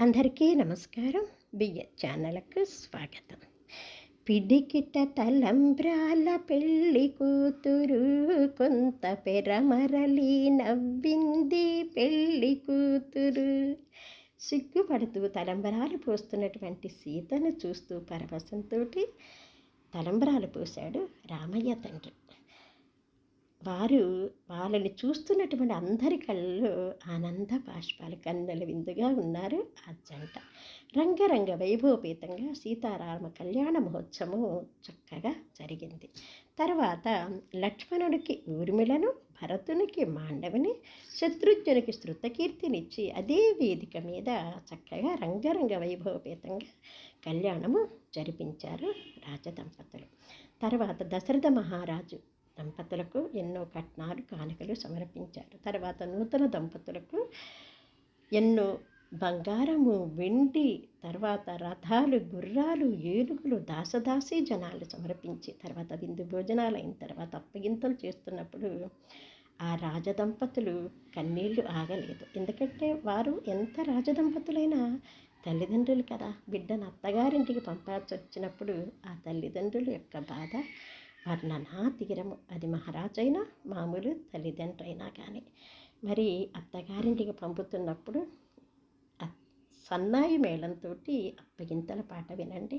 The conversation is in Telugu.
అందరికీ నమస్కారం. బియ్య ఛానల్‌కు స్వాగతం. పిడికిట తలంబ్రాల పెళ్లి కూతురు కొంత పెరమరలి నవ్వింది పెళ్లి కూతురు. సిగ్గుపడుతూ తలంబ్రాలు పోస్తున్నటువంటి సీతను చూస్తూ పరవశంతోటి తలంబ్రాలు పోశాడు రామయ్య తండ్రి. వాళ్ళని చూస్తున్నటువంటి అందరి కళ్ళలో ఆనంద బాష్పాలు కన్నుల విందుగా ఉన్నారు ఆ జంట. రంగరంగ వైభవపేతంగా సీతారామ కళ్యాణ మహోత్సవం చక్కగా జరిగింది. తర్వాత లక్ష్మణుడికి ఊర్మిళను, భరతునికి మాండవిని, శత్రుఘ్నునికి శృతకీర్తినిచ్చి అదే వేదిక మీద చక్కగా రంగరంగ వైభవపేతంగా కళ్యాణము జరిపించారు రాజదంపతులు. తర్వాత దశరథ మహారాజు దంపతులకు ఎన్నో కట్నాలు కానుకలు సమర్పించారు. తర్వాత నూతన దంపతులకు ఎన్నో బంగారము, వెండి, తర్వాత రథాలు, గుర్రాలు, ఏనుగులు, దాసదాసీ జనాలు సమర్పించి తర్వాత విందు భోజనాలు అయిన తర్వాత అప్పగింతలు చేస్తున్నప్పుడు ఆ రాజదంపతులు కన్నీళ్లు ఆగలేదు. ఎందుకంటే వారు ఎంత రాజదంపతులైనా తల్లిదండ్రులు కదా, బిడ్డను అత్తగారింటికి పంపాల్సి వచ్చినప్పుడు ఆ తల్లిదండ్రుల యొక్క బాధ వర్ణనాతీరము. అది మహారాజైనా మామూలు తల్లిదండ్రులైనా కానీ మరి అత్తగారింటికి పంపుతున్నప్పుడు సన్నాయి మేళంతో అప్పగింతల పాట వినండి.